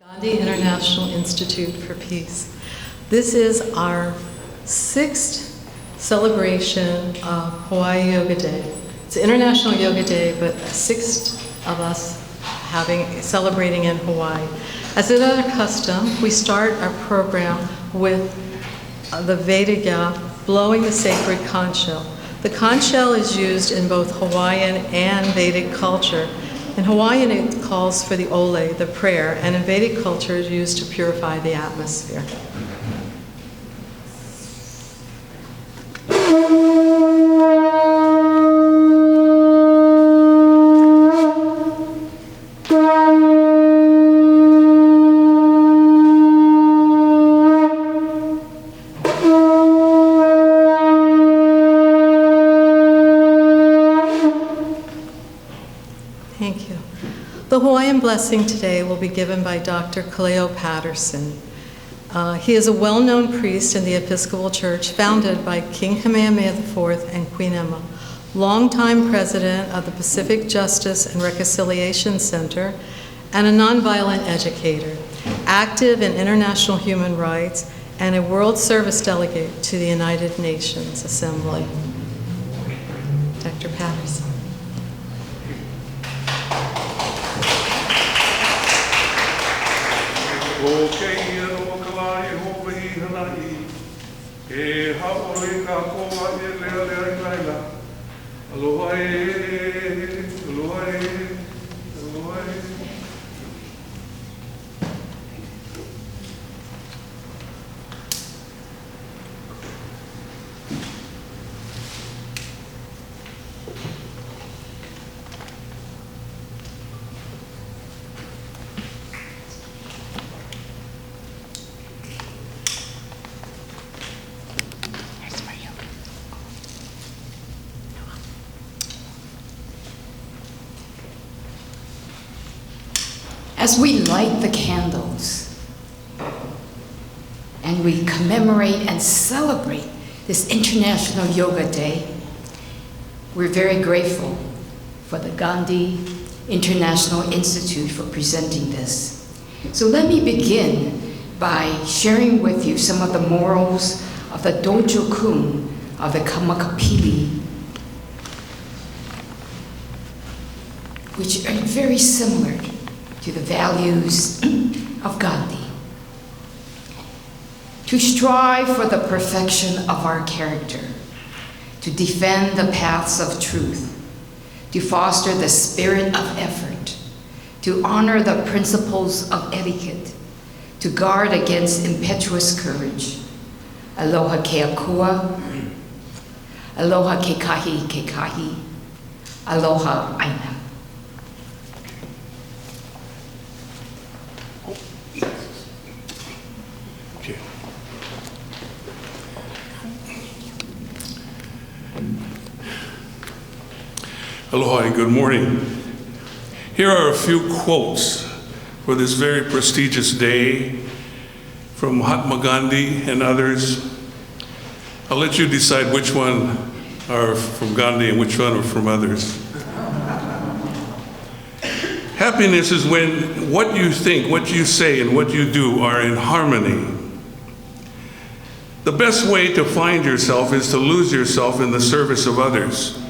Gandhi International Institute for Peace. This is our 6th celebration of Hawaii Yoga Day. It's International Yoga Day, but 6th of us celebrating in Hawaii. As is our custom, we start our program with the Vedic blowing the sacred conch shell. The conch shell is used in both Hawaiian and Vedic culture. In Hawaiian, it calls for the ole, the prayer, and in Vedic culture, it's used to purify the atmosphere. Thank you. The Hawaiian blessing today will be given by Dr. Kaleo Patterson. He is a well-known priest in the Episcopal Church, founded by King Kamehameha IV and Queen Emma, longtime president of the Pacific Justice and Reconciliation Center, and a nonviolent educator, active in international human rights, and a World Service delegate to the United Nations Assembly. Dr. Patterson. As we light the candles and we commemorate and celebrate this International Yoga Day, we're very grateful for the Gandhi International Institute for presenting this. So let me begin by sharing with you some of the morals of the Dojo-kun of the Kamakapili, which are very similar to the values of Gandhi. To strive for the perfection of our character, to defend the paths of truth, to foster the spirit of effort, to honor the principles of etiquette, to guard against impetuous courage. Aloha ke akua, aloha ke kahi, aloha aina. Aloha and good morning. Here are a few quotes for this very prestigious day from Mahatma Gandhi and others. I'll let you decide which one are from Gandhi and which one are from others. Happiness is when what you think, what you say, and what you do are in harmony. The best way to find yourself is to lose yourself in the service of others.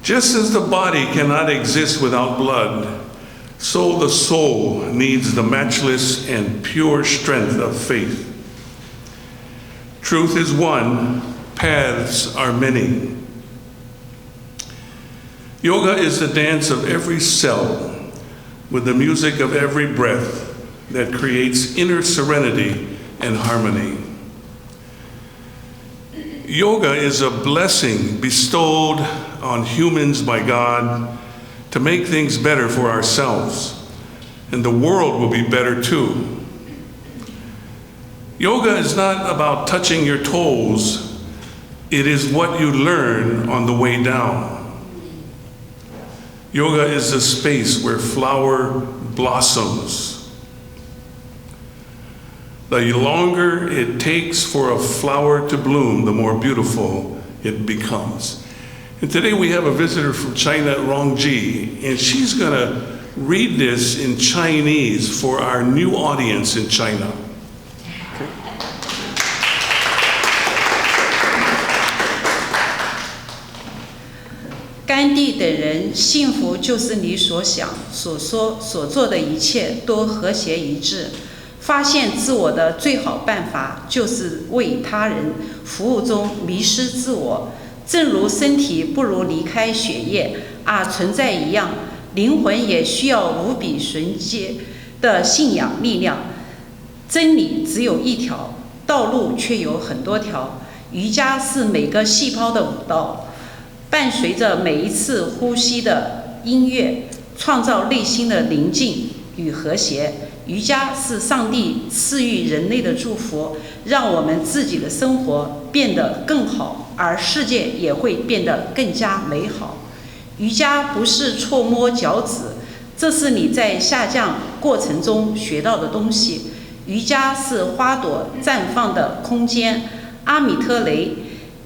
Just as the body cannot exist without blood, so the soul needs the matchless and pure strength of faith. Truth is one, paths are many. Yoga is the dance of every cell with the music of every breath that creates inner serenity and harmony. Yoga is a blessing bestowed on humans by God to make things better for ourselves, and the world will be better too. Yoga is not about touching your toes, it is what you learn on the way down. Yoga is the space where flower blossoms. The longer it takes for a flower to bloom, the more beautiful it becomes. And today we have a visitor from China, Rongji, and she's gonna read this in Chinese for our new audience in China. 甘地等人，幸福就是你所想、所说、所做的一切都和谐一致。发现自我的最好办法，就是为他人服务中迷失自我。正如身体不如离开血液而存在一样，灵魂也需要无比纯洁的信仰力量。真理只有一条，道路却有很多条。瑜伽是每个细胞的舞蹈。 伴随着每一次呼吸的音乐，创造内心的宁静与和谐。瑜伽是上帝赐予人类的祝福，让我们自己的生活变得更好，而世界也会变得更加美好。瑜伽不是搓摸脚趾，这是你在下降过程中学到的东西。瑜伽是花朵绽放的空间，阿米特雷。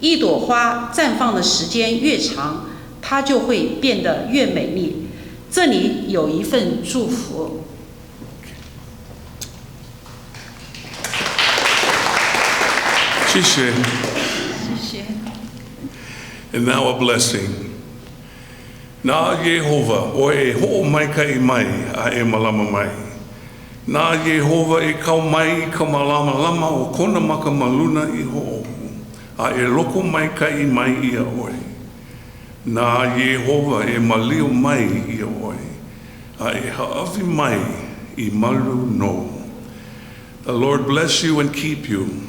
一朵花绽放的时间越长，它就会变得越美丽。这里有一份祝福。谢谢。谢谢。 And now a blessing. Na Yehovah, o e ho mai ka I mai, a e malama mai. Na Yehovah e kau mai ka malama lama o kona maka maluna I ho. A e loko mai ka I mai ia oe. Nā Yehovah e malio mai ia oe. A e haawi mai I malu no. The Lord bless you and keep you.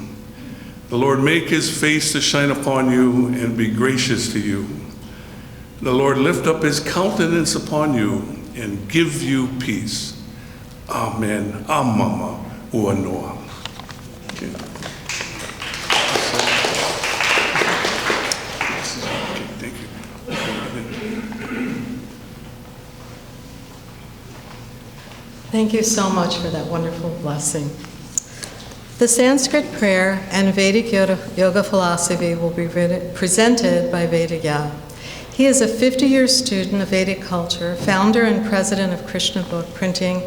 The Lord make his face to shine upon you and be gracious to you. The Lord lift up his countenance upon you and give you peace. Amen. Amama ua noa. Okay. Thank you so much for that wonderful blessing. The Sanskrit prayer and Vedic yoga philosophy will be presented by Vedagya. He is a 50-year student of Vedic culture, founder and president of Krishna Book Printing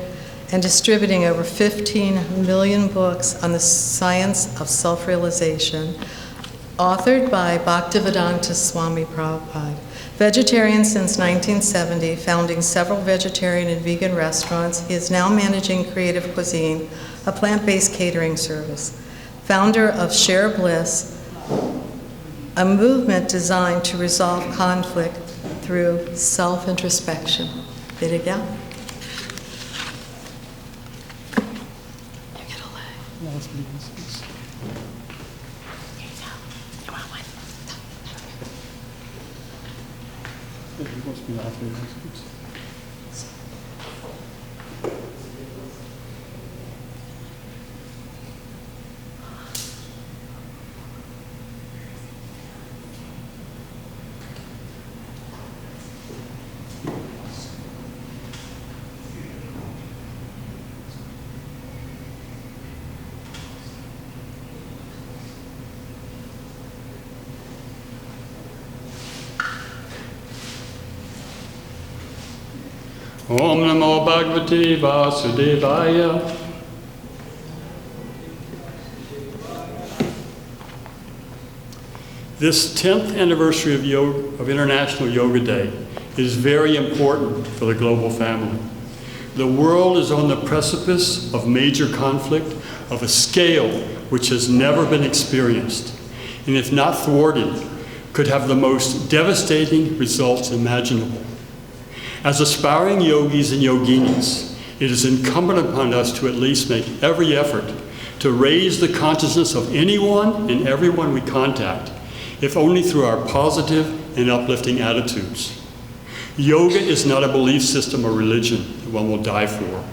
and distributing over 15 million books on the science of self-realization, authored by Bhaktivedanta Swami Prabhupada. Vegetarian since 1970, founding several vegetarian and vegan restaurants, he is now managing Creative Cuisine, a plant-based catering service. Founder of Share Bliss, a movement designed to resolve conflict through self-introspection. Vidya? You get a leg. Om Namo Bhagavate Vasudevaya. This 10th anniversary of International Yoga Day is very important for the global family. The world is on the precipice of major conflict of a scale which has never been experienced, and if not thwarted, could have the most devastating results imaginable. As aspiring yogis and yoginis, it is incumbent upon us to at least make every effort to raise the consciousness of anyone and everyone we contact, if only through our positive and uplifting attitudes. Yoga is not a belief system or religion that one will die for,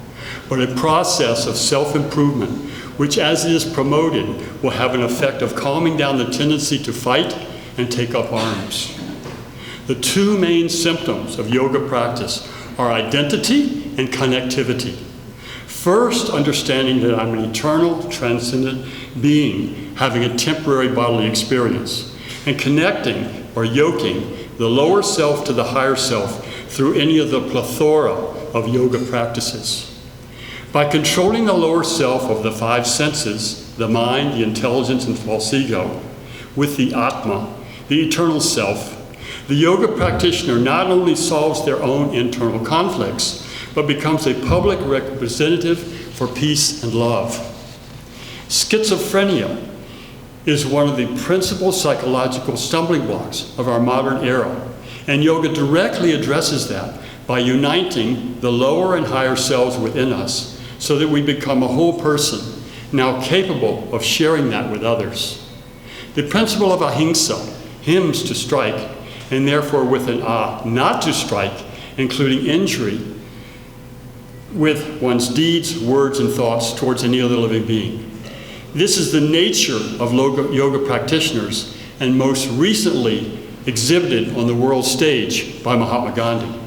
but a process of self-improvement, which as it is promoted, will have an effect of calming down the tendency to fight and take up arms. The two main symptoms of yoga practice are identity and connectivity. First, understanding that I'm an eternal, transcendent being having a temporary bodily experience, and connecting or yoking the lower self to the higher self through any of the plethora of yoga practices. By controlling the lower self of the five senses, the mind, the intelligence, and false ego, with the Atma, the eternal self, the yoga practitioner not only solves their own internal conflicts, but becomes a public representative for peace and love. Schizophrenia is one of the principal psychological stumbling blocks of our modern era, and yoga directly addresses that by uniting the lower and higher selves within us so that we become a whole person, now capable of sharing that with others. The principle of ahimsa, hymns to strike, and therefore with an ah, not to strike, including injury, with one's deeds, words, and thoughts towards any other living being. This is the nature of yoga practitioners, and most recently exhibited on the world stage by Mahatma Gandhi.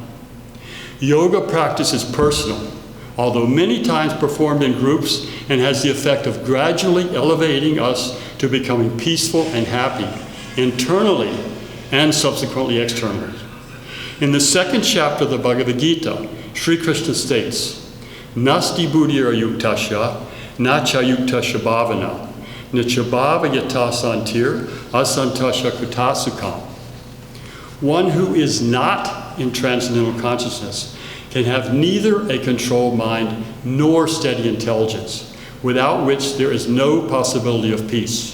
Yoga practice is personal, although many times performed in groups, and has the effect of gradually elevating us to becoming peaceful and happy, internally and subsequently externally. In the second chapter of the Bhagavad Gita, Sri Krishna states, Nasti buddhira yuktasya, nacha yuktasya bhavana, nichabhava yata santir, asantasya kutasukam. One who is not in transcendental consciousness can have neither a controlled mind nor steady intelligence, without which there is no possibility of peace.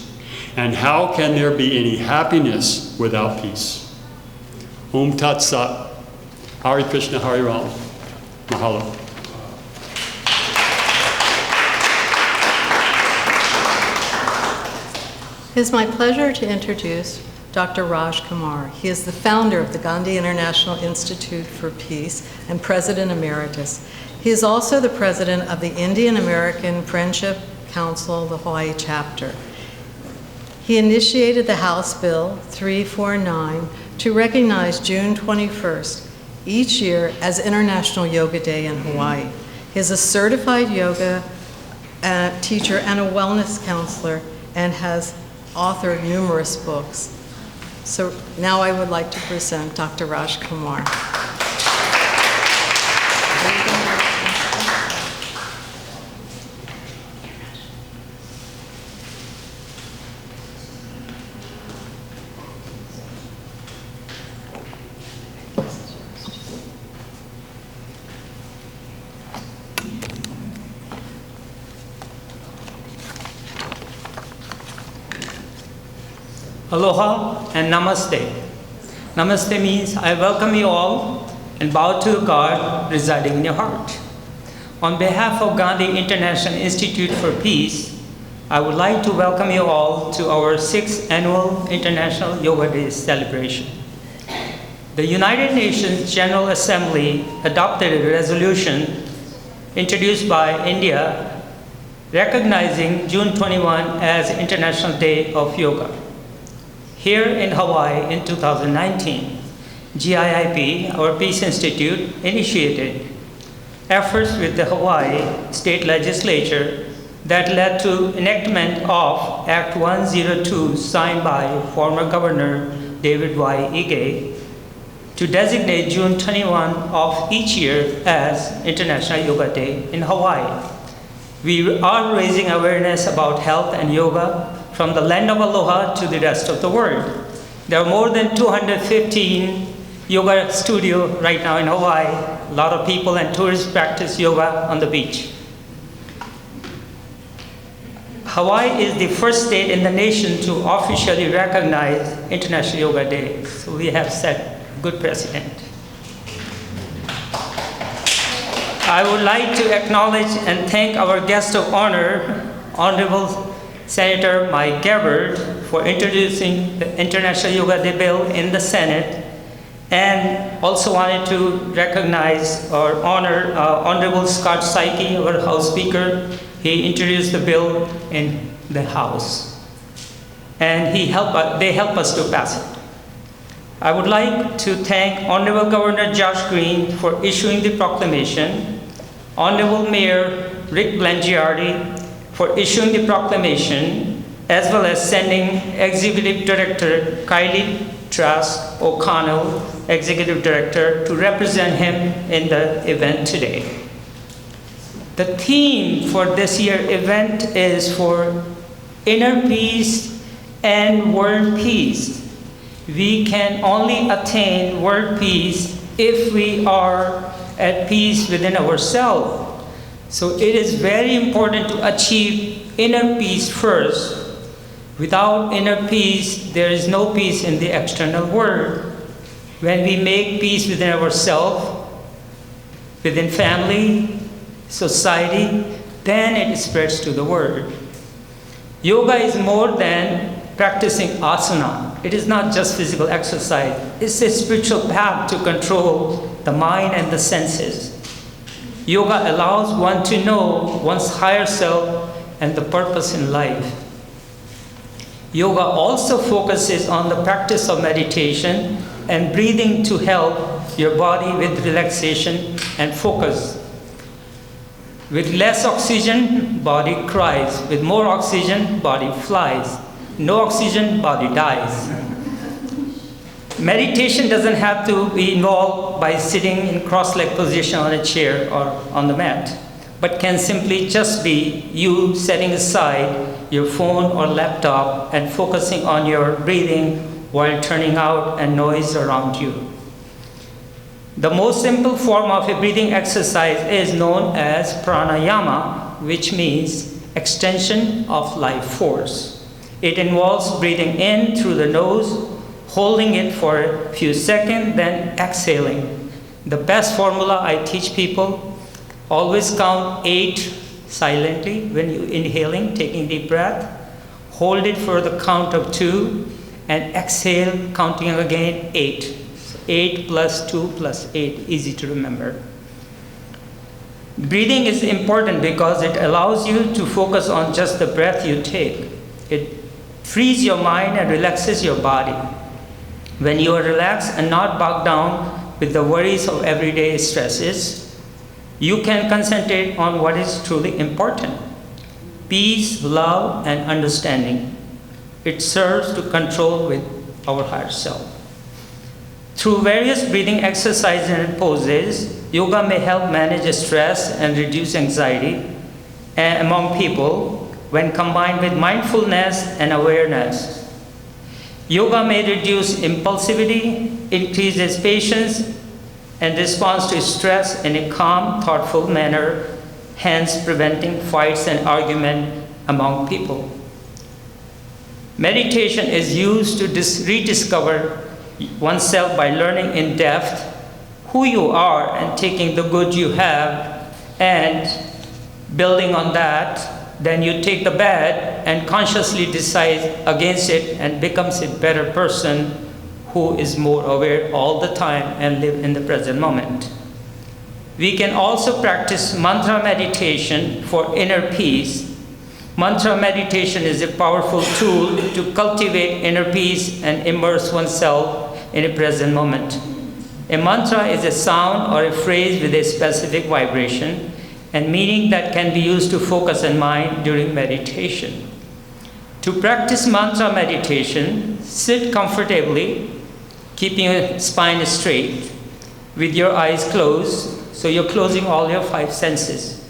And how can there be any happiness without peace? Om Tat Sat. Hare Krishna, Hare Ram. Mahalo. It is my pleasure to introduce Dr. Raj Kumar. He is the founder of the Gandhi International Institute for Peace and President Emeritus. He is also the president of the Indian American Friendship Council, the Hawaii chapter. He initiated the House Bill 349 to recognize June 21st each year as International Yoga Day in Hawaii. He is a certified yoga teacher and a wellness counselor and has authored numerous books. So now I would like to present Dr. Raj Kumar. Aloha and Namaste. Namaste means I welcome you all and bow to God residing in your heart. On behalf of Gandhi International Institute for Peace, I would like to welcome you all to our 6th annual International Yoga Day celebration. The United Nations General Assembly adopted a resolution introduced by India recognizing June 21 as International Day of Yoga. Here in Hawaii in 2019, GIIP, our Peace Institute, initiated efforts with the Hawaii State Legislature that led to enactment of Act 102 signed by former Governor David Y. Ige to designate June 21 of each year as International Yoga Day in Hawaii. We are raising awareness about health and yoga from the land of Aloha to the rest of the world. There are more than 215 yoga studios right now in Hawaii. A lot of people and tourists practice yoga on the beach. Hawaii is the first state in the nation to officially recognize International Yoga Day, so we have set a good precedent. I would like to acknowledge and thank our guest of honor, Honorable Senator Mike Gabbard, for introducing the International Yoga Day bill in the Senate, and also wanted to recognize or honor Honorable Scott Saiki, our House Speaker. He introduced the bill in the House, and they helped us to pass it. I would like to thank Honorable Governor Josh Green for issuing the proclamation, Honorable Mayor Rick Blangiardi for issuing the proclamation, as well as sending Executive Director Kylie Trask O'Connell, Executive Director, to represent him in the event today. The theme for this year's event is for inner peace and world peace. We can only attain world peace if we are at peace within ourselves. So it is very important to achieve inner peace first. Without inner peace, there is no peace in the external world. When we make peace within ourselves, within family, society, then it spreads to the world. Yoga is more than practicing asana. It is not just physical exercise. It's a spiritual path to control the mind and the senses. Yoga allows one to know one's higher self and the purpose in life. Yoga also focuses on the practice of meditation and breathing to help your body with relaxation and focus. With less oxygen, body cries. With more oxygen, body flies. No oxygen, body dies. Meditation doesn't have to be involved by sitting in cross-legged position on a chair or on the mat, but can simply just be you setting aside your phone or laptop and focusing on your breathing while turning out and noise around you. The most simple form of a breathing exercise is known as pranayama, which means extension of life force. It involves breathing in through the nose, holding it for a few seconds, then exhaling. The best formula I teach people, always count 8 silently when you're inhaling, taking deep breath. Hold it for the count of 2 and exhale, counting again 8. So 8 plus 2 plus 8, easy to remember. Breathing is important because it allows you to focus on just the breath you take. It frees your mind and relaxes your body. When you are relaxed and not bogged down with the worries of everyday stresses, you can concentrate on what is truly important: peace, love, and understanding. It serves to control with our higher self. Through various breathing exercises and poses, yoga may help manage stress and reduce anxiety among people when combined with mindfulness and awareness. Yoga may reduce impulsivity, increases patience, and responds to stress in a calm, thoughtful manner, hence preventing fights and argument among people. Meditation is used to rediscover oneself by learning in depth who you are and taking the good you have and building on that. Then you take the bad and consciously decide against it and becomes a better person who is more aware all the time and live in the present moment. We can also practice mantra meditation for inner peace. Mantra meditation is a powerful tool to cultivate inner peace and immerse oneself in a present moment. A mantra is a sound or a phrase with a specific vibration and meaning that can be used to focus on mind during meditation. To practice mantra meditation, sit comfortably, keeping your spine straight, with your eyes closed, so you're closing all your 5 senses.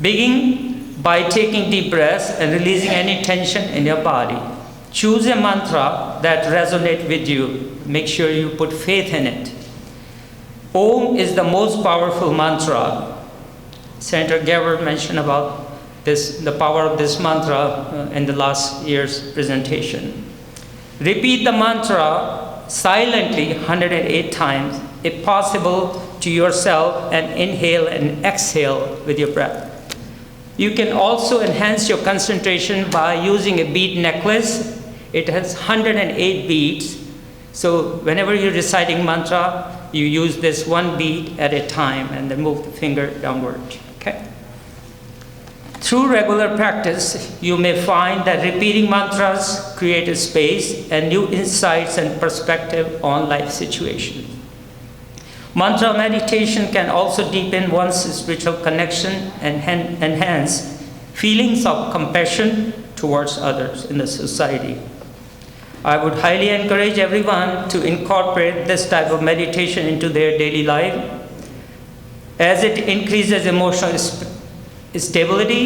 Begin by taking deep breaths and releasing any tension in your body. Choose a mantra that resonates with you. Make sure you put faith in it. Om is the most powerful mantra. Senator Gabbard mentioned about this, the power of this mantra in the last year's presentation. Repeat the mantra silently 108 times, if possible, to yourself, and inhale and exhale with your breath. You can also enhance your concentration by using a bead necklace. It has 108 beads. So whenever you're reciting mantra, you use this one bead at a time and then move the finger downward. Okay? Through regular practice, you may find that repeating mantras create a space and new insights and perspective on life situations. Mantra meditation can also deepen one's spiritual connection and enhance feelings of compassion towards others in the society. I would highly encourage everyone to incorporate this type of meditation into their daily life, as it increases emotional stability